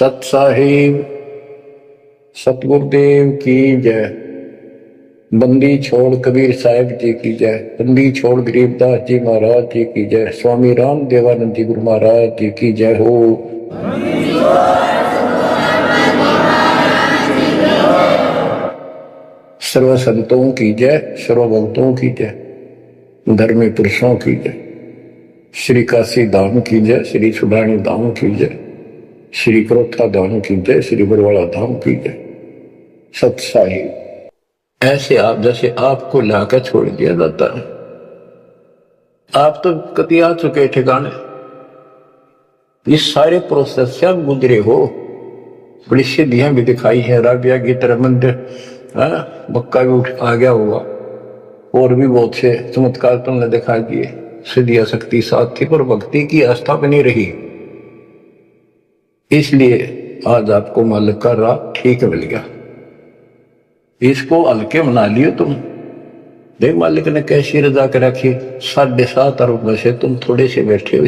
सत साहिब सतगुरुदेव की जय। बंदी छोड़ कबीर साहिब जी की जय। बंदी छोड़ गरीबदास जी महाराज जी की जय। स्वामी राम देवानंद जी गुरु महाराज जी की जय हो। सर्व संतों की जय, सर्व भक्तों की जय, धर्मी पुरुषों की जय। श्री काशी धाम की जय, श्री सुडानी धाम की जय, श्री क्रोथा धाम की जय, श्री बरवाड़ा धाम की जय। सत साहिब ऐसे आप जैसे आपको लाकर छोड़ दिया जाता है। आप तो कति आ चुके ठिकाने, ये सारे प्रोसेस से आप गुजरे हो। बड़ी सिद्धियां भी दिखाई है, राबिया की तरह मंदिर मक्का भी उठ आ गया होगा, और भी बहुत से चमत्कार तुमने दिखा दिए। सिद्धियां शक्ति साथ थी पर भक्ति की आस्था बनी रही, इसलिए आज आपको मालिक का राह ठीक मिल गया। इसको हल्के बना लियो तुम। देख मालिक ने कैसी रजा कर रखी। 7.5 अरब में से तुम थोड़े से बैठे हो,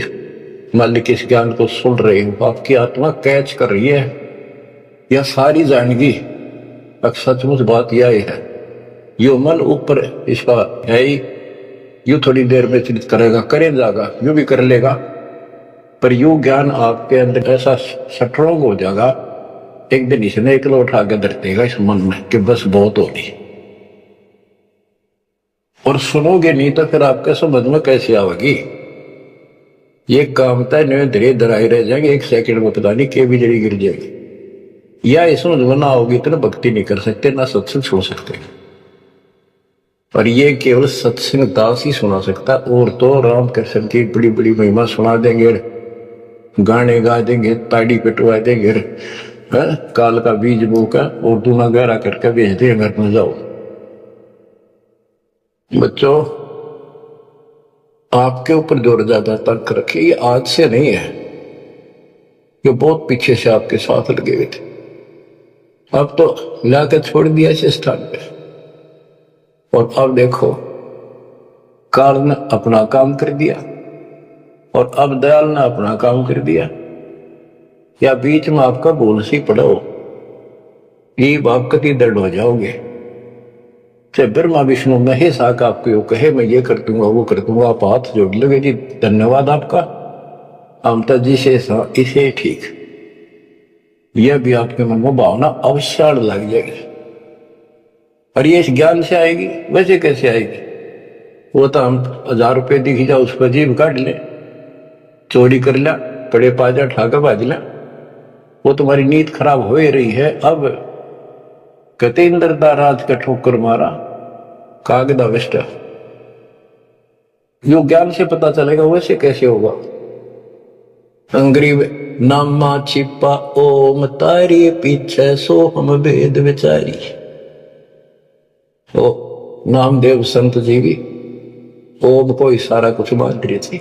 मालिक इस ज्ञान को सुन रहे हो, आपकी आत्मा कैच कर रही है, यह सारी जानेगी। अब सचमुच बात यह है, यो मन ऊपर इसका है ही, यू थोड़ी देर में चिंतित करेगा, करे जाएगा, यू भी कर लेगा, पर यू ज्ञान आपके अंदर ऐसा स्ट्रोंग हो जाएगा, एक दिन इसने एकला उठा के धर देगा इस मन में कि बस बहुत होगी। और सुनोगे नहीं तो फिर आपके समझ में कैसे आवेगी। ये काम तय धीरे धराई रह जाएंगे, एक सेकंड में पता नहीं के बिजली गिर जाएगी। या इसमें ना होगी तो भक्ति नहीं कर सकते, ना सत्संग सुन सकते। और ये केवल सत्संग दास ही सुना सकता, और तो राम कृष्ण की बड़ी बड़ी महिमा सुना देंगे, गाने गा देंगे, ताड़ी पिटवा देंगे, काल का बीज बोका और दूना गहरा करके भेज दे घर में जाओ। बच्चों, आपके ऊपर जोर ज्यादा तर्क रखे, ये आज से नहीं है, ये बहुत पीछे से आपके साथ लगे हुए थे। अब तो लाकर छोड़ दिया इस स्थान पे, और अब देखो काल ने अपना काम कर दिया और अब दयाल ने अपना काम कर दिया। या बीच में आपका बोल सी पड़ो, ये आप कति दर्द हो जाओगे। चाहे ब्रह्मा विष्णु महेश आकर आपको कहे मैं ये कर दूंगा वो कर दूंगा, आप हाथ जोड़ लोगे जी धन्यवाद आपका, हम तो जिसे इसे ठीक। यह भी आपके मन में भावना अवश्य लग जाएगी। और ये इस ज्ञान से आएगी, वैसे कैसे आएगी? वो तो हम 1000 रुपये दिख जाओ उस पर जीव काट ले, चोरी कर लिया, कड़े पाजा ठाकर बाज लिया, वो तुम्हारी नींद खराब हो ही रही है। अब कहते इंद्रदा राज का ठोकर मारा कागदा विष्ट, जो ज्ञान से पता चलेगा वैसे कैसे होगा। अंग्रीब नामा छिपा ओम तारी पीछे सो हम भेद विचारी। ओ नामदेव संत जी भी ओम को इशारा कुछ मान रही थी,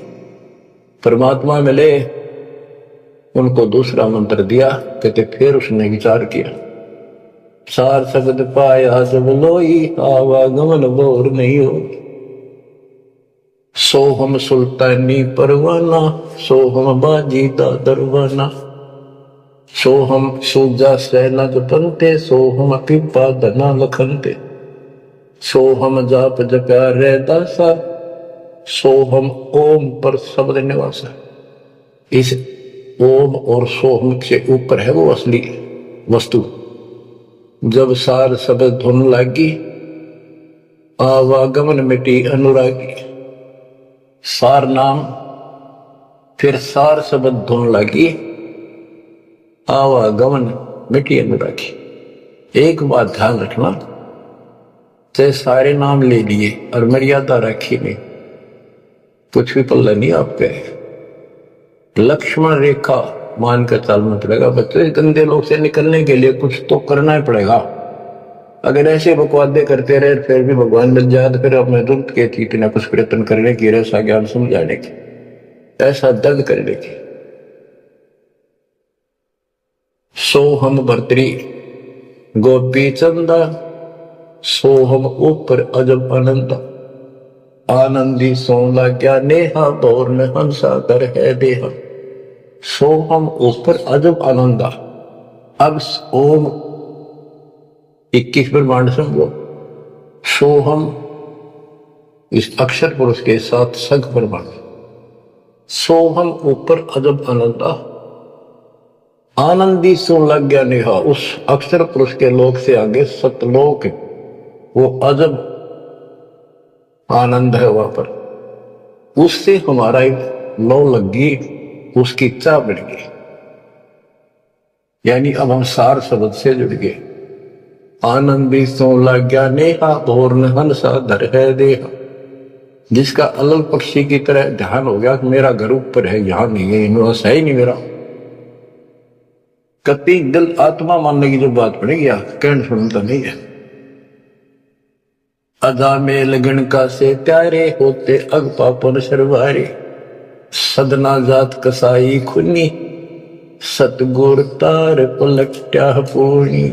परमात्मा मिले उनको दूसरा मंत्र दिया। कहते फिर उसने विचार किया, सार शब्द पाया जब लोई आवागमन बोर नहीं हो। सोहम सुल्तानी परवाना, सोहम बाजी दा दरवाना, सोहम सूजा सैना जो पंते, सोहम पिपा धना लखनते, सोहम जाप जप्या रे दासा, सोहम ओम पर शब्द निवासा। इस ओम और सोहम से ऊपर है वो असली वस्तु। जब सार शब्द धुन लागी, आवागमन मिटी अनुरागी। सार नाम फिर सार शब्द धुन लागी, आवागमन मिटी अनुरागी। एक बात ध्यान रखना, चाहे सारे नाम ले लिए और मर्यादा रखी नहीं, कुछ भी पल्ला नहीं आपके। लक्ष्मण रेखा मानकर चलना पड़ेगा। बच्चे गंदे लोग से निकलने के लिए कुछ तो करना ही पड़ेगा। अगर ऐसे बकवादे करते रहे फिर भी भगवान मिल जाए तो फिर अपने दुर्द के थी इतना कुछ प्रयत्न करने की, ऐसा ज्ञान समझाने की, ऐसा दर्द करने की। सोहम भर्तरी गोपी चंदा, सोहम ऊपर अजब आनंदा, आनंदी सोला क्या नेहा दौर में हंसा कर है देहा। सोहम ऊपर अजब आनंदा, अब ओम 21 ब्रह्मांड समझो, सोहम इस अक्षर पुरुष के साथ सग ब्रह्मांड, सोहम ऊपर अजब आनंदा, आनंदी सो लग गया नेहा, उस अक्षर पुरुष के लोक से आगे सतलोक, वो अजब आनंद है वहां पर, उससे हमारा एक लौ लग गई, उसकी चाह बढ़ गई, यानी अब हम सार शब्द से जुड़ गए। आनंदी सो लग गया नेहा, भोर हंसा धर है देहा, जिसका अलग पक्षी की तरह ध्यान हो गया कि मेरा घर ऊपर है, यहां नहीं है, इन्होंने सही नहीं मेरा, कति दिल आत्मा मानने की जो बात पड़ेगी कहन सुनता नहीं है। अदा में लगन का से प्यारे होते अग पापन शर्वारे, सदना जात कसाई खुनी, सतगुर तार पलट्या पूर्णी।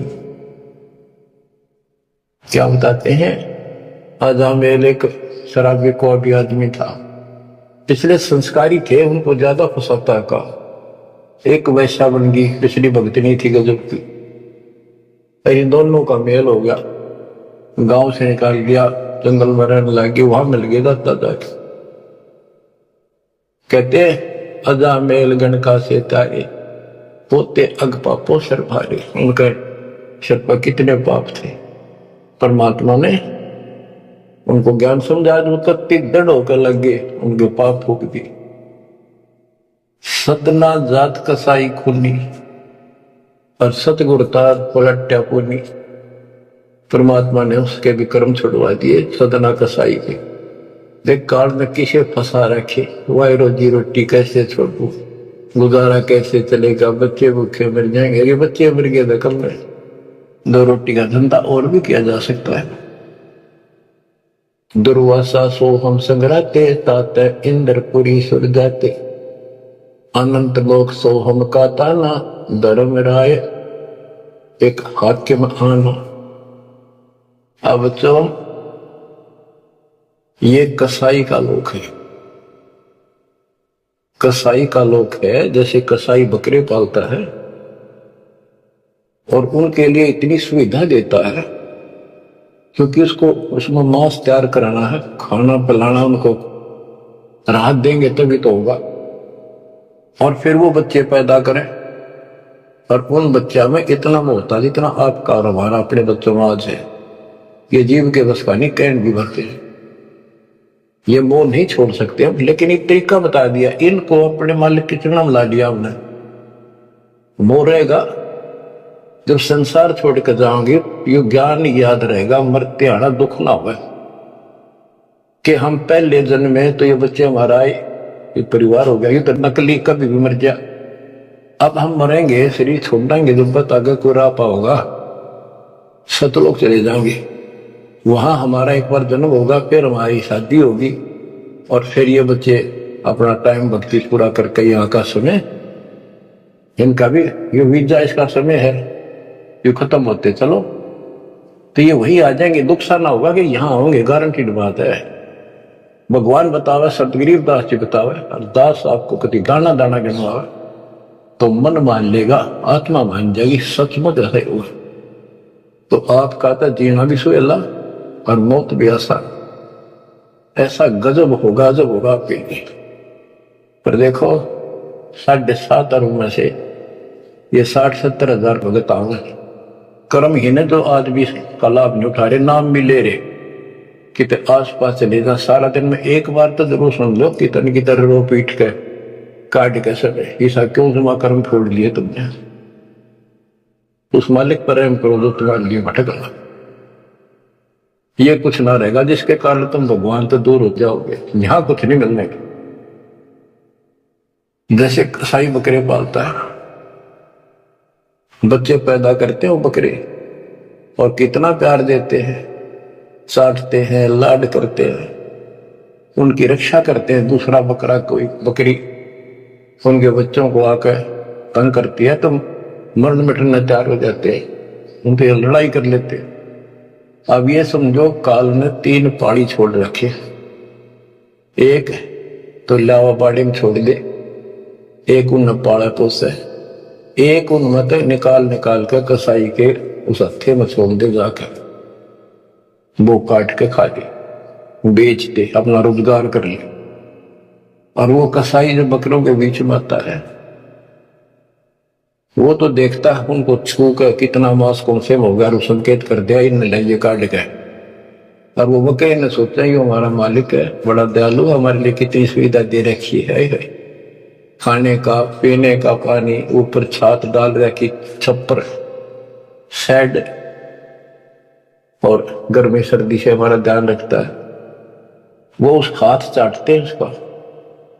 क्या बताते हैं, अदा मेल एक शराबी को अभी आदमी था, पिछले संस्कारी थे, उनको ज्यादा फसाता का, एक वैश्या बन गई, पिछली भक्तनी थी गजब की, इन दोनों का मेल हो गया, गांव से निकाल दिया, जंगल में रहने लगी, वहां मिल गया दादा जाके। कहते अजा मेल गण का से तारे पोते अग पापो सर भारे, उनके सर पर कितने पाप थे, परमात्मा ने उनको ज्ञान समझा, जो कत्ती दृढ़ होकर लग गए, उनके पाप फूक दिए। सतना जात कसाई खुनी और सतगुरतार पलट्या पुनी, परमात्मा ने उसके भी कर्म छुड़वा दिए, सदना कसाई के, देख काल में किसे फंसा रखे, वाई रोजी रोटी कैसे छोड़ू, गुजारा कैसे चलेगा, बच्चे भूखे मर जाएंगे, अरे बच्चे मर गए तो कम में दो रोटी का धंधा और भी किया जा सकता है। दुर्वासा सो हम संग्राते, ताते इंद्रपुरी सुर जाते, अनंत लोक सो हम का ताना, धर्म राय एक हाकिम आना। अब तो ये कसाई का लोक है, कसाई का लोक है, जैसे कसाई बकरे पालता है और उनके लिए इतनी सुविधा देता है, क्योंकि उसको उसमें मांस तैयार कराना है, खाना पिलाना, उनको राहत देंगे तभी तो होगा, और फिर वो बच्चे पैदा करें, और उन बच्चा में इतना मोहता जितना आपका और हमारा अपने बच्चों में आज है, ये जीव के बस का नहीं, कहन भी भरते हैं, ये मोह नहीं छोड़ सकते हम, लेकिन एक तरीका बता दिया, इनको अपने मालिक के चरणों में ला लिया हमने, मोह रहेगा, जब संसार छोड़ कर जाओगे ये ज्ञान याद रहेगा, मरते आना दुख ना हो कि हम पहले जन्म में तो ये बच्चे हमारा आए, ये परिवार हो गया, ये तो नकली, कभी भी मर जा, अब हम मरेंगे, शरीर छोड़ देंगे, जब बत आगे कोई राह पाओगा, सतलोक चले जाएंगे, वहां हमारा एक बार जन्म होगा, फिर हमारी शादी होगी, और फिर ये बच्चे अपना टाइम भक्ति पूरा करके यहाँ का समय, इनका भी ये वीजा इसका समय है, ये खत्म होते चलो तो ये वही आ जाएंगे, दुख सा ना होगा कि यहाँ होंगे, गारंटीड बात है। भगवान बतावे, सतगरीब दास जी बतावे, और दास आपको कभी दाना दाना गिनवावे तो मन मान लेगा, आत्मा मान जाएगी, सचमुच ऐसा ही होगा। तो आपका तो जीना भी सुहेला और मौत भी आसान, ऐसा गजब होगा, अजब होगा आपके लिए। पर देखो 7.5 अरब में से ये 60-70 हजार भगत आऊंगे, कर्म ही ने जो आज भी का लाभ नहीं उठा रहे, नाम भी ले रहे, कितने आस पास चले जा, सारा दिन में एक बार तो जरूर सुन लो कितन की तरह रो पीट के काट के समय, ऐसा क्यों जमा कर्म छोड़ लिए तुमने, उस मालिक पर प्रेम करो जो तुम्हारे लिए भटक रहा, ये कुछ ना रहेगा जिसके कारण तुम भगवान तो दूर हो जाओगे, यहां कुछ नहीं मिलने का। जैसे कसाई बकरे पालता है, बच्चे पैदा करते हैं वो बकरे, और कितना प्यार देते हैं, चाटते हैं, लाड करते हैं, उनकी रक्षा करते हैं। दूसरा बकरा कोई बकरी उनके बच्चों को आकर तंग करती है तो मरण मिटने तैयार हो जाते हैं, उनसे लड़ाई कर लेते हैं। अब ये समझो काल ने 3 पाड़ी छोड़ रखे, एक तो लावा बाड़ी में छोड़ दे, एक उन पाला पोसे, एक उनमें तो निकाल निकाल के कसाई के उस हत्थे में छोड़ दे, जाकर वो काट के खा ले, बेच दे, अपना रोजगार कर ले। और वो कसाई जो बकरों के बीच में आता है, वो तो देखता है उनको छू कर कितना मांस कौन से हो गया, और संकेत कर दिया इन ले काट के। और वो बकरे ने सोचा ये हमारा मालिक है, बड़ा दयालु, हमारे लिए कितनी सुविधा दे रखी है, खाने का पीने का पानी, ऊपर छात डाल रखी, छप्पर, शेड, और गर्मी सर्दी से हमारा ध्यान रखता है। वो उस हाथ चाटते हैं उसका,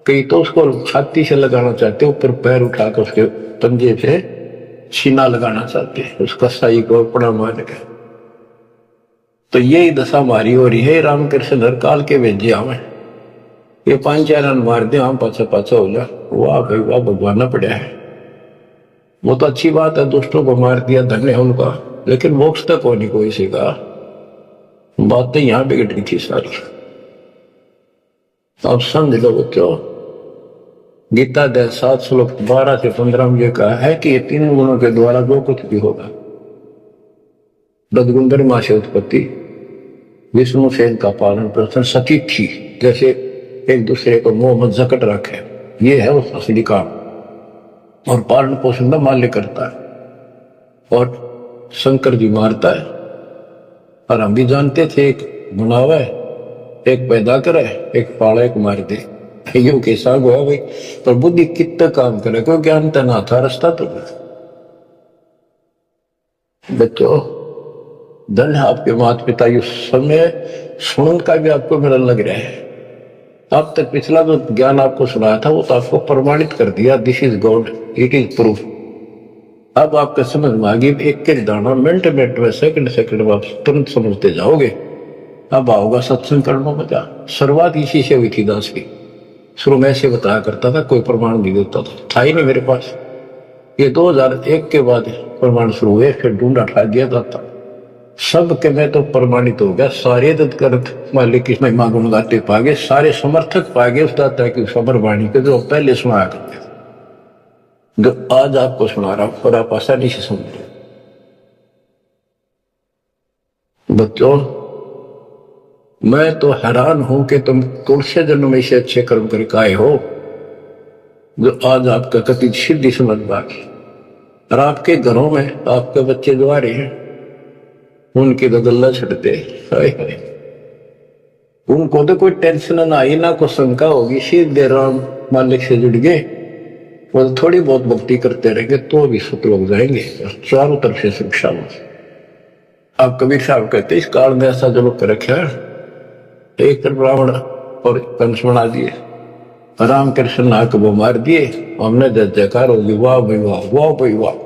कई तो उसको छाती से लगाना चाहते, ऊपर पैर उठाकर उसके पंजे से सीना लगाना चाहते हैं, उसका साई को अपना मान के। तो यही दशा हमारी हो रही है। रामकृष्ण हर काल के भेजे हमें, ये 5-4 रन मार दे, हम पाछा पाछा हो जा, वाह भाई वाह, भगवान पड़ा है। वो तो अच्छी बात है, दुष्टों को मार दिया, धन्य है उनका, लेकिन मोक्ष तक हो नहीं कोई सी का। बातें यहां बिगड़ रही थी सारी। अब समझ लो बच्चों, गीता अध्याय 7 श्लोक 12 से 15 में यह कहा है कि ये 3 गुणों के द्वारा जो कुछ भी होगा, ददगुंदर मां से उत्पत्ति, विष्णु से इनका पालन पोषण, सती थी, जैसे एक दूसरे को मुंह मत जकट रखे, ये है उस असली काम। और पालन पोषण का माल्य करता है, और शंकर जी मारता है। और हम भी जानते थे, एक बनावा है, एक पैदा करे, एक पाला, एक मार दे, यूं कैसा हुआ भाई। पर बुद्धि कितना काम करे, क्यों ज्ञान तो ना था, रास्ता तो बच्चों धन है आपके माता पिता, ये समय सुनन का भी आपको मेरा लग रहा है। अब तक पिछला जो ज्ञान आपको सुनाया था वो तो आपको प्रमाणित कर दिया, this is God, it is proof. अब आपका समझ में आ गई, एक के दाना मिनट मिनट में, सेकंड सेकंड में आप तुरंत समझते जाओगे। अब आओगा सत्संग करने में क्या, शुरुआत इसी से हुई थी दास की। शुरू में ऐसे बताया करता था, कोई प्रमाण नहीं देता था ही नहीं मेरे पास। ये 2001 के बाद प्रमाण शुरू हुए, फिर ढूंढा ठा दिया जाता सब के, मैं तो प्रमाणित हो गया। सारे तत्कर्थ मालिक की महिमा गुण गाते पागे, सारे समर्थक पागे उस दाता की सबर वाणी के, जो पहले सुनाया करते, जो आज आपको सुना रहा हूं, और आप आसानी से समझ रहे। बच्चों मैं तो हैरान हूं कि तुम तुलसी जन्म में से अच्छे कर्म करके आए हो, जो आज आपका कति सिद्धि समझ बाकी। और आपके घरों में आपके बच्चे जो आ रहे हैं, उनकी तो गल्ला छड़ते, उनको तो कोई टेंशन ना आई, ना कोई शंका होगी, सीधे राम मालिक से जुड़ गए, वो थोड़ी बहुत भक्ति करते रहेंगे तो भी सुत लोग जाएंगे, चारों तरफ से शिक्षा। आप कबीर साहब कहते इस काल में ऐसा जो लोग कर रखे है, एक ब्राह्मण और कंस बना दिए, रामकृष्ण नाक वो मार दिए, हमने जय जयकार होगी, वाह भाई वाह, वाह भाई वाह,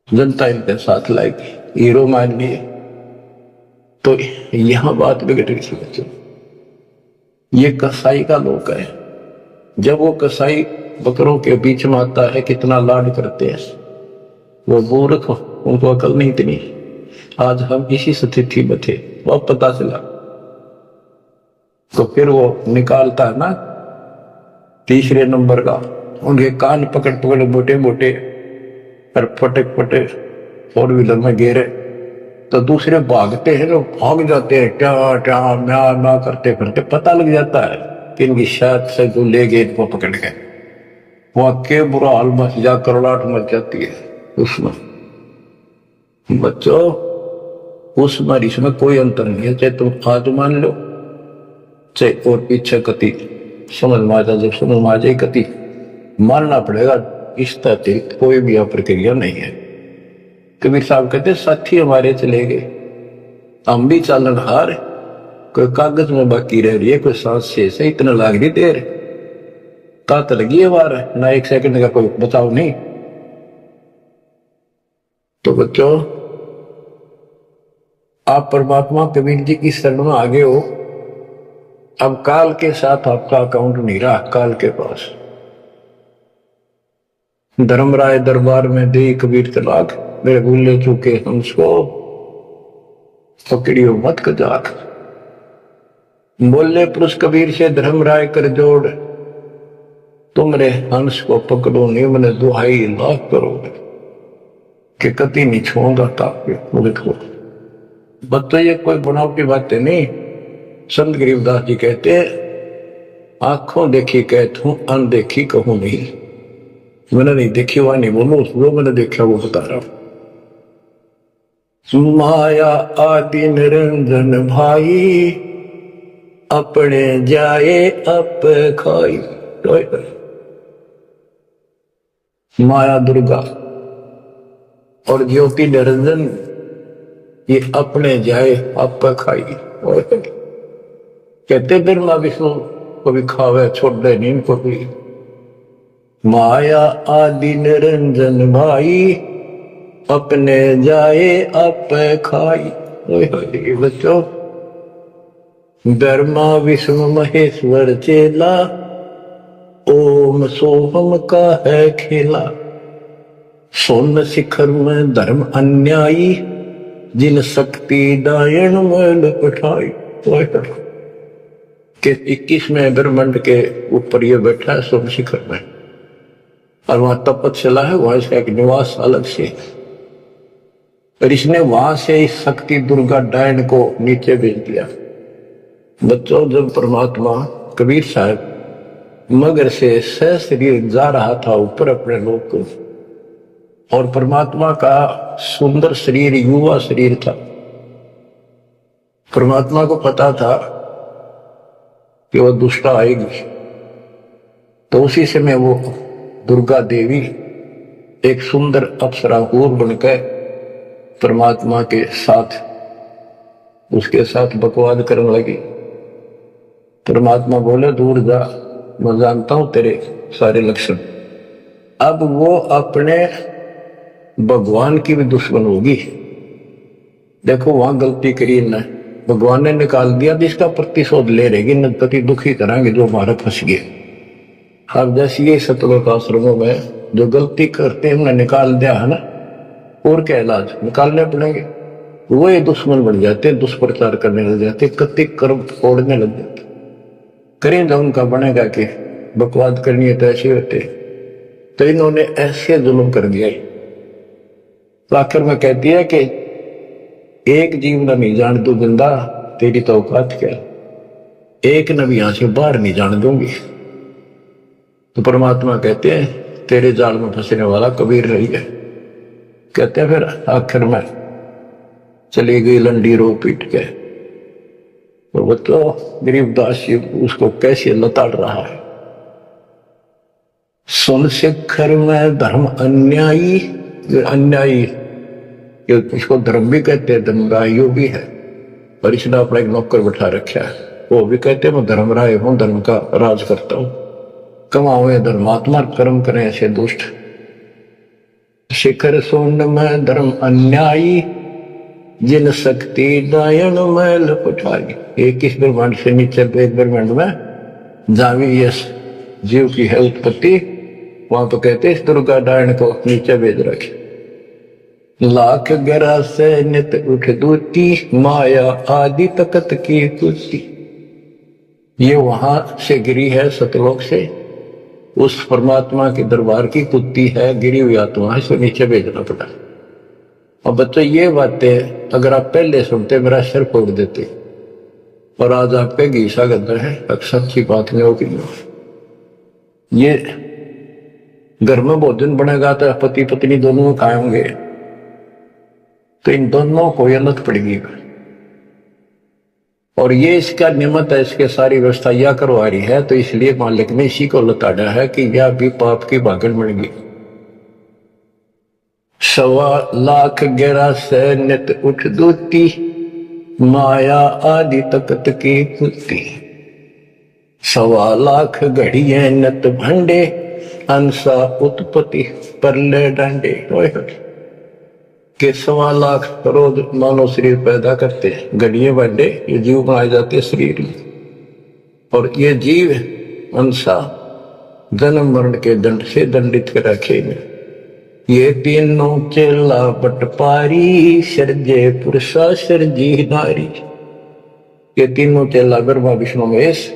जनता इनके साथ लाएगी, हीरो मान लिए। तो यहां बात बिगड़ रही थी बच्चों। ये कसाई का लोक है, जब वो कसाई बकरों के बीच में आता है, कितना लाड करते हैं वो मूर्ख, उनको अकल नहीं इतनी। आज हम इसी स्थिति में थे, वो पता चला तो फिर वो निकालता है ना तीसरे नंबर का, उनके कान पकड़ पकड़ मोटे मोटे पर फटक फटे 4 व्हीलर में घेरे, तो दूसरे भागते हैं, लोग भाग जाते हैं, क्या क्या म्या म्या करते फिरते, पता लग जाता है कि इनकी शायद से जो ले गए इनको पकड़ के, वहां के बुरा हाल मच जा, करलाट मच जाती है उसमें। बच्चों उसमें इसमें कोई अंतर नहीं है, चाहे तुम आज मान लो चाहे और पीछे कति समझ में आ जाए, जब समझ में आ जाए कति मानना पड़ेगा, इस अतिरिक्त कोई भी प्रक्रिया नहीं है। कबीर साहब कहते साथी हमारे चले गए, हम भी चालन हार, कोई कागज में बाकी रह रही है, कोई सांस से इतना लाग रही देर, तात लगी है बार, ना 1 सेकंड का कोई बचाव नहीं। तो बच्चों आप परमात्मा कबीर जी की शरण में आगे हो, अब काल के साथ आपका अकाउंट नहीं रहा, काल के पास। धर्मराय दरबार में दे कबीर तलाक, मेरे भूले चूके हमको पकड़ियो मत कजाक। बोले पुरुष कबीर से धर्मराय कर जोड़, तुमरे हंस को पकड़ो नहीं, मैंने दुहाई लाख करोगे कि कति नहीं छोड़ूंगा ताकि मुझे को। बच्चों ये कोई बनावटी बातें नहीं। संत गरीबदास जी कहते आंखों देखी कहता हूं, अनदेखी कहूं नहीं। मैंने नहीं देखी वह नहीं बोलो, वो मैंने देखा वो बता रहा हूं। माया आदि निरंजन भाई, अपने जाए अप खाई। माया दुर्गा और ज्योति निरंजन ये अपने जाए अप खाई। कहते ब्रह्मा विष्णु को भी खावे छोड़ दे नींद को भी। माया आदि निरंजन भाई, अपने जाए अप खाई। बच्चों ब्रह्मा विष्णु महेश्वर चेला, ओम सोहम का है खेला। सोन शिखर में धर्म अन्यायी, जिन शक्ति दायन में लपटाई। के 21वें ब्रह्मांड के ऊपर ये बैठा है सोन शिखर में, और वहां तपस्या है, वहां इसका एक निवास अलग से। और इसने वहां से इस शक्ति दुर्गा डायन को नीचे भेज दिया। बच्चों जब परमात्मा कबीर साहब मगर से शरीर जा रहा था ऊपर अपने लोक को, और परमात्मा का सुंदर शरीर युवा शरीर था। परमात्मा को पता था कि वह दुष्टा आएगी, तो उसी समय वो दुर्गा देवी एक सुंदर अप्सरा हूर बनकर परमात्मा के साथ उसके साथ बकवाद करने लगी। परमात्मा बोले दूर जा, मैं जानता हूं तेरे सारे लक्षण। अब वो अपने भगवान की भी दुश्मन होगी। देखो वहां गलती करी न, भगवान ने निकाल दिया, जिसका प्रतिशोध ले रहेगी, नरपति दुखी कराएंगे जो हमारा फंस गए। अब जैसे ये सतलोक आश्रमों में जो गलती करते हैं हमने निकाल दिया है ना, और क्या इलाज निकालने पड़ेंगे। वो ये दुश्मन बन जाते, दुष्प्रचार करने लग जाते, कति कर्म फोड़ने लग जाते। करें तो उनका बनेगा कि बकवाद करनी है तो ऐसे होते, तो इन्होंने ऐसे जुल्म कर दिया। तो आखिर में कहती है कि एक जीव न नहीं जान दू जिंदा, तेरी तो औकात क्या, एक न भी यहां से बाहर नहीं जान दूंगी। तो परमात्मा कहते हैं तेरे जाल में फंसने वाला कबीर नहीं है। कहते हैं फिर आखिर में चली गई लंडी रो पीट के। तो बच्चों गरीबदास जी उसको कैसे लताड़ रहा है। सुन शिखर में धर्म अन्यायी, अन्यायी इसको धर्म भी कहते हैं, धर्मरायो भी है। और इसने अपना एक नौकर बैठा रखा है, वो भी कहते हैं मैं धर्मराय हूं, धर्म का राज करता हूं। कमाओ धर्मात्मा, कर्म करें ऐसे दुष्ट। शिखर सोन में धर्म अन्यायी, जिन शक्ति दायन में लपटाई। 21 ब्रह्मांड से नीचे एक ब्रह्मांड में जावी यश जीव की है उत्पत्ति, वहां तो कहते इस दुर्गा डायन को नीचे भेज रखे। लाख गरा से नित उठ दूती, माया आदि तकत की कुर्सी। ये वहां से गिरी है सतलोक से, उस परमात्मा के दरबार की कुत्ती है, गिरी हुई आत्मा, इसको नीचे भेजना पड़ा। और बच्चों ये बातें अगर आप पहले सुनते मेरा सिर फोड़ देते, और आज आपके गीसा गद्दर है अक्सर अच्छी बात नहीं होगी। ये घर में भोजन बनेगा तो पति पत्नी दोनों खाएंगे, तो इन दोनों को ये लत पड़ेगी। और ये इसका निमित्त है, इसके सारी व्यवस्था यह करवा रही है, तो इसलिए मालिक ने इसी को लताड़ा है कि यह भी पाप की भागन बन गई। 1.25 लाख गहरा से नित उठ दूती, माया आदि तकत की कुत्ती। 1.25 लाख घड़िए नत भंडे, अंसा उत्पत्ति परले डंडे। के 1.25 लाख करोड़ मानव शरीर पैदा करते हैं, घड़िए बंडे ये जीव बनाए जाते हैं शरीर में। और ये जीव अंसा जन्म मरण के दंड से दंडित कर रखे। ये तीनों चेला बटपारी, सर्जे पुरुषा सर्जी नारी। ये तीनों चेला ब्रह्मा विष्णु महेश,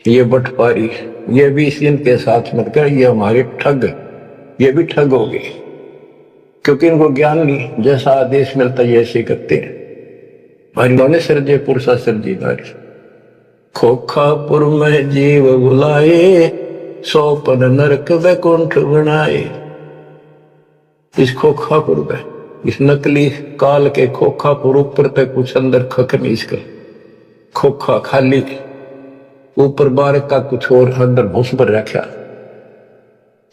ये बटपारी ये भी इनके साथ मिलकर ये हमारे ठग, ये भी ठग हो गए, क्योंकि इनको ज्ञान नहीं, जैसा आदेश मिलता है ऐसे करते हैं। और इन्होंने सर्जे पुरुषा सर्जी नारी। खोखापुर में जीव बुलाए, सोपन नरक वैकुंठ बनाए। इस खोखापुर में, इस नकली काल के खोखापुर ऊपर तक कुछ अंदर खक नहीं, इसका खोखा खाली, ऊपर बार का कुछ और अंदर भूस पर रखा।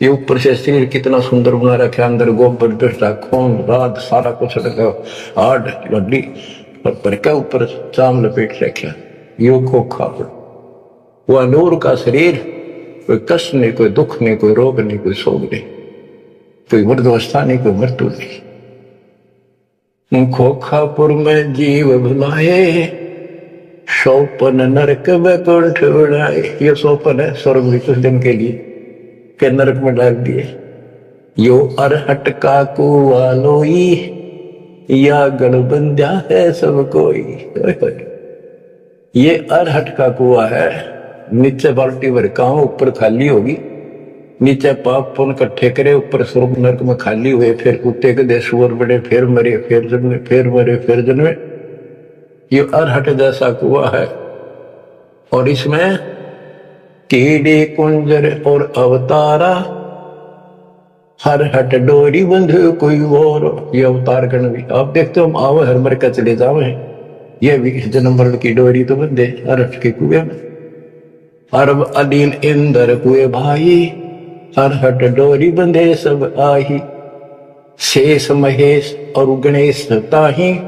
ये ऊपर से शरीर कितना सुंदर बना रखा, अंदर गोबर डस्टा खून रात सारा कुछ लगा, हार्ड हड्डी पर क्या ऊपर चाम लपेट रखा। यो खोखापुर, वह नूर का शरीर, कोई कष्ट नहीं, कोई दुख नहीं, कोई रोग नहीं, कोई शोक नहीं, कोई वृद्धावस्था नहीं, कोई मृत्यु नहीं। खोखापुर में जीव भुलाए, सोपन नरक वैकुंठ बनाए। ये सोपन है स्वर्ग भी कुछ दिन के लिए के नरक में डाल दिए। यो अरहट का कुआ लोई, या गणबंध्या है सब कोई। ये अरहट का कुआ है, नीचे बाल्टी भर काम, ऊपर खाली होगी, नीचे पाप पुण्य इकट्ठे करे, ऊपर स्वर्ग नरक में खाली हुए, फिर कुत्ते के दे सुअर बड़े, फिर मरे, फिर जन्मे, फिर मरे, फिर जन्मे। ये अरहट जैसा कुआ है, और इसमें कीड़े कुंजर और अवतारा, हर हट डोरी बंधु कोई और। ये अवतार गण भी आप देखते हो, आओ हर मर का चले जाओ, ये भी जन्म मरण की डोरी तो बंधे अरहट के कुएं में। अरब अनिल इंद्र कुए भाई, हर हट डोरी बंधे सब आही। शेष महेश और गणेश ताही,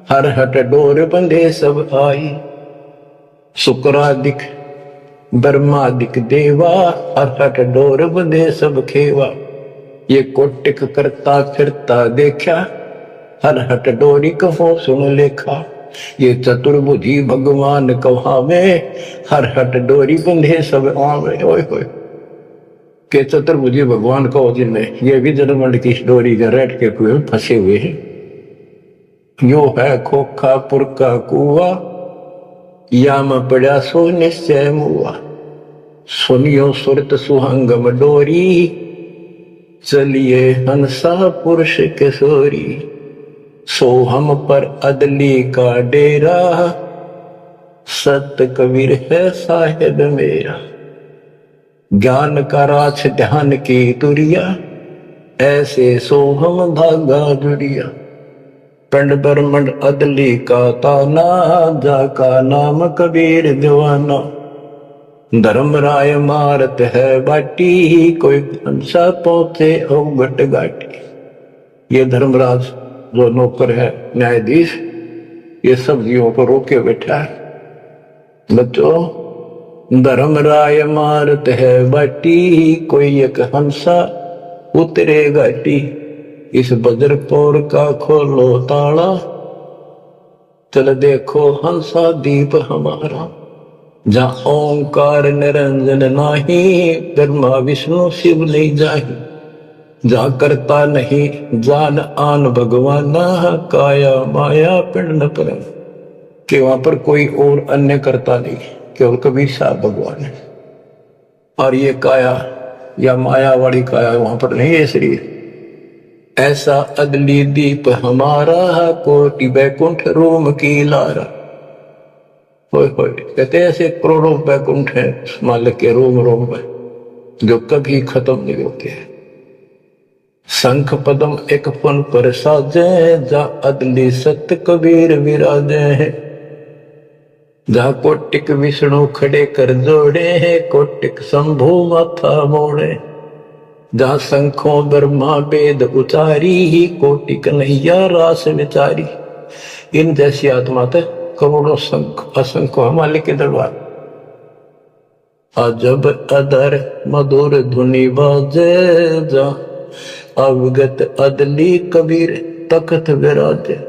हर हट डोर बंधे सब आई। शुक्रादिक ब्रह्मादिक देवा, हर हट डोर बंधे सब खेवा। ये कोटिक करता फिरता देखा, हर हट डोरी कहो सुन लेखा। ये चतुर्भुजी भगवान कहावे, हर हट डोरी बंधे सब आवे। ओए होए के चतुर्भुजी भगवान कहो जिनमें, ये भी जन्म की डोरी का रेट के कुएं में फंसे हुए हैं। यो है खोखापुर का कुआ, याम पड़ा सो निश्चय मुआ। सुनियो सुरत सुहंगम डोरी, चलिए हंसा पुरुष किशोरी। सो हम पर अदली का डेरा, सत कबीर है साहिब मेरा। ज्ञान का राछ ध्यान की तुरिया, ऐसे सो हम भागा जुड़िया। पिंड ब्रह्मंड अदली का ताना, जाका नाम कबीर दीवाना। धर्मराय मारत है बाटी, कोई हंसा पहुंचे अवगट घाटी। ये धर्मराज जो नौकर है न्यायाधीश, ये सब्जियों को रोके बैठा है। बच्चों, धर्मराय मारत है बाटी, कोई एक हंसा उतरे घाटी। इस बज्रपुर का खोलो ताला, चल देखो हंसा दीप हमारा। जहाँ ओंकार निरंजन नाही, ब्रह्मा विष्णु शिव नहीं जाही। जहाँ करता नहीं जान आन भगवाना, काया माया पिंड न परम। कि वहां पर कोई और अन्य करता नहीं, केवल कबीर साहब भगवान है। और ये काया या माया वाली काया वहां पर नहीं है शरीर। ऐसा अदली दीप हमारा, कोटि बैकुंठ रोम की लारा। होय होय, कहते ऐसे करोड़ों बैकुंठ है मालिक के रोम रोम में, जो कभी खत्म नहीं होते हैं। शंख पदम एक फन पर साजे, जा अदली सत्य कबीर विराजे हैं। जहाँ कोटिक विष्णु खड़े कर जोड़े हैं, कोटिक शंभु माथा मोड़े। जहाँ शंखों ब्रह्मा वेद उचारी, कोटि कन्हैया रास विचारी। इन जैसी आत्मा तक करोड़ों शंख असंख्य मालिक के दरबार। अजब अदर मधुर धुनि बाजे, जा अवगत अदली कबीर तख्त विराजे।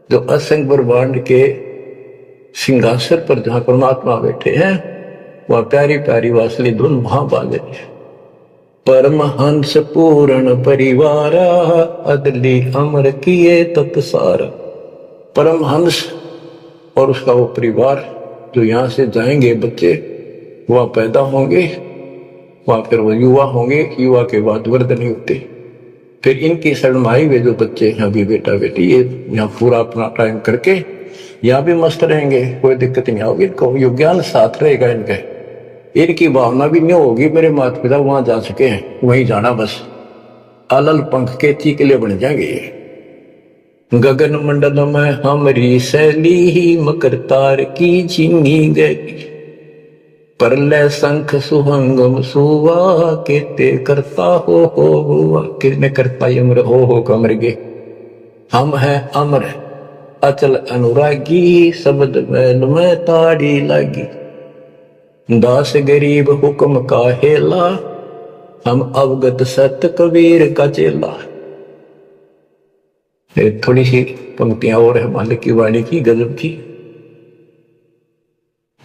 जो असंख्य ब्रह्मांड के सिंहासन पर जहां परमात्मा बैठे हैं, वह प्यारी प्यारी वासली धुन वहां बाजे। परमहंस पूर्ण परिवारा, अदली अमर किए तत्सारा। परमहंस और उसका वो परिवार जो यहाँ से जाएंगे बच्चे, वह पैदा होंगे, वहां फिर वो युवा होंगे, युवा के बाद वृद्ध नहीं होते। फिर इनकी शर्माई हुए जो बच्चे हैं अभी बेटा बेटी, ये यहाँ पूरा अपना टाइम करके यहाँ भी मस्त रहेंगे, कोई दिक्कत नहीं होगी इनको, यो ज्ञान साथ रहेगा इनके, इनकी भावना भी नहीं होगी मेरे माता पिता वहां जा चुके हैं, वहीं जाना बस, अलल पंख के चीकले बन जाएंगे ये। गगन मंडल में हमरी सैली ही मकर तार की चीनी गई, परलय शंख सुहंगम सुवा केते करता हो हुआ, किसने करता अमर हो कमर गे, हम हैं अमर अचल अनुरागी, शब्द मैल में ताड़ी लागी, दास गरीब हुक्म का हेला, हम अवगत सत कबीर का चेला। थोड़ी सी पंक्तियां और है मालिक की वाणी की, गजब की।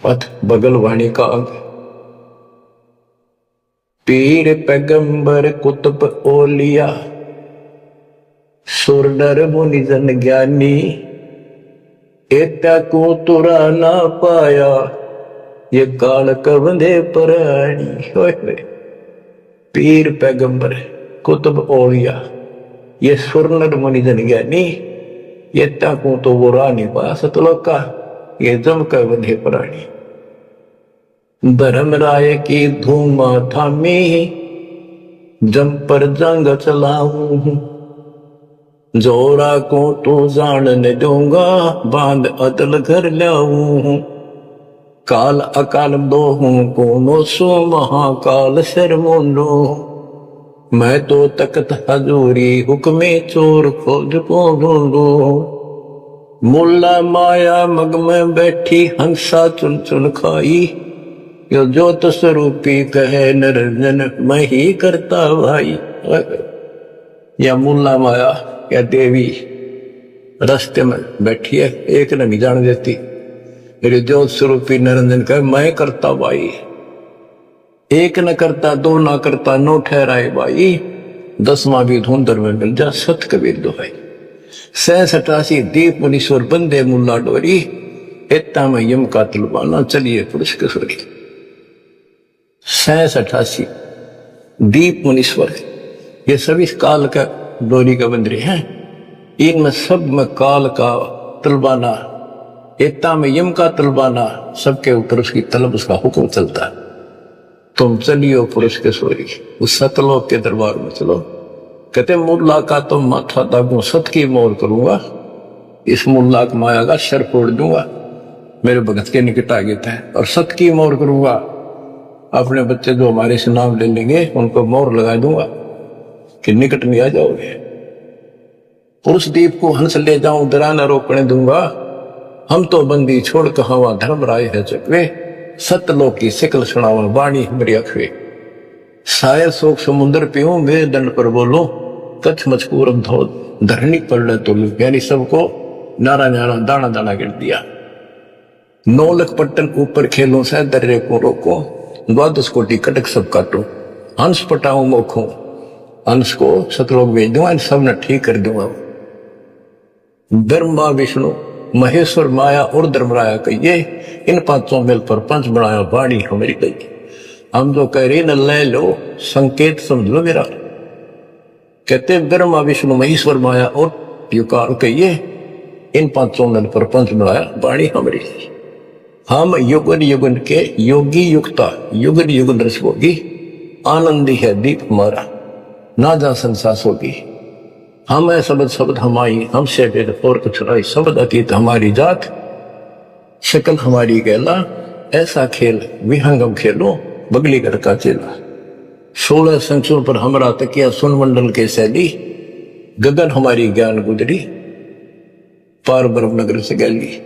पथ बगल वाणी का अंग, पीर पैगंबर कुतुब ओलिया, सुर नर मुनि जन ज्ञानी, एता को तुरा ना पाया, ये काल कवंदे प्राणी। पीर पैगंबर कुतुब ओलिया, ये सुर नर मुनि जन ज्ञानी, ये ताकू तो वो रानी पा सतलोक का, ये जम कर बंधे प्राणी। धर्म राय की धूमा थामी, जम पर जंग चलाऊं, जोरा को तो जानने दूंगा, बांध अदल घर लाऊं, काल अकाल दो हूं कोनो सो, महाकाल शर्मोनो, मैं तो तकत हजूरी हुक्मे चोर खोज को ढूंढू, मुल्ला माया मग में बैठी हंसा चुन चुन खाई, यो ज्योत स्वरूपी कहे निरंजन मैं ही करता भाई। या मुल्ला माया या देवी रास्ते में बैठी है, एक नहीं जान देती, मेरे ज्योत स्वरूपी निरंजन कहे मैं करता भाई, एक न करता दो न करता नो ठहराए भाई, 10वां भी धुंधर में मिल जा सत कबीर दोहाई। 87 दीप मुनीश्वर बंदे मुल्ला डोरी, इतना में यम का तुलबाना चलिए पुरुष किशोरी। 87 दीप मुनीश्वर, ये सभी काल का डोरी का बंदरे हैं, इनमें सब में काल का तलबाना, इतना में यम का तलबाना, सबके ऊपर उसकी तलब उसका हुक्म चलता है। तुम चलियो पुरुष के सोरी, उस सतलोक के दरबार में चलो। कहते मुल्ला का तुम माथा दागू सत की मोर करूंगा, इस मुल्ला की माया का शर फोड़ दूंगा, मेरे भगत के निकट आ गए थे, और सत की मोर करूंगा, अपने बच्चे जो हमारे से नाम ले लेंगे उनको मोर लगा दूंगा कि निकट में आ जाओगे। पुरुष दीप को हंस ले जाऊं दरा न रोकने दूंगा, हम तो बंदी छोड़ कहावा धर्म राय है चकवे, सतलोक की सिकल सुनावा वाणी हमारी अखवे, शायर शोक समुद्र पियो मेरे दंड पर बोलो, कच्छ मचकूर धो धरनी पर तो, यानी सबको नारा नारा दाना दाना गिर दिया। 9 लख पट्टन ऊपर खेलो सह दर्रे को रोको, 12 कोटि कटक सब काटो, हंस पटाऊ मोखो, हंस को सतलोक भेज दूंगा, इन सब ने ठीक कर दूंगा। ब्रह्मा विष्णु महेश्वर माया और धर्मराया कहिए, इन पांचों मिल पर पंच बनाया वाणी हमारी गई। हम जो कह रहे न ले लो संकेत समझ लो मेरा। कहते ब्रह्मा विष्णु महेश्वर माया और युकार कहिए, इन पांचों मिल पर पंच बनाया वाणी हमारी। हम युगन युगन के योगी युक्ता, युगन युगन रस होगी, आनंदी है दीप हमारा, ना जा संसास होगी। हम है शब्द शब्द हमारी, हमसे भेद और कुछ नहीं, शब्द अतीत हमारी जात, शक्ल हमारी गैला, ऐसा खेल विहंगम खेलो बगली घर का चेला। 16 संचों पर हमरा तकिया सुन मंडल के सैली, गगन हमारी ज्ञान गुजरी, पार ब्रह्म नगर से गैली।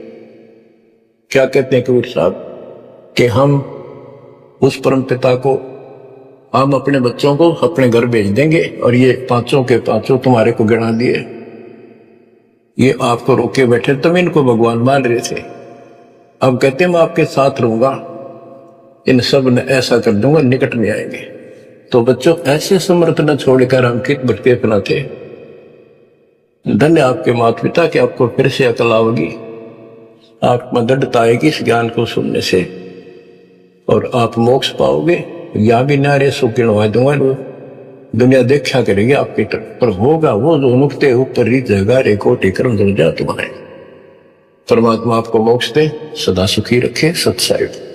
क्या कहते हैं कबीर साहब कि हम उस परम पिता को, हम अपने बच्चों को अपने घर भेज देंगे, और ये पांचों के पांचों तुम्हारे को गिना दिए, ये आपको रोके बैठे, तुम इनको भगवान मान रहे थे, अब कहते मैं आपके साथ रहूंगा, इन सब ने ऐसा कर दूंगा, निकट में आएंगे। तो बच्चों ऐसे समर्थ न छोड़कर हम कित भटके अपना थे। धन्य आपके माता पिता कि आपको फिर से अकल आओगी, आप मदद आएगी इस ज्ञान को सुनने से, और आप मोक्ष पाओगे, या भी नारे सुखिणवा दूंगा, दुनिया देखा करेगी आपकी तरफ, पर होगा वो जो नुकते ऊपर रीत जगा रे कोटि कर्म जा तुम्हारे। परमात्मा आपको मोक्ष दे, सदा सुखी रखे। सत्साई।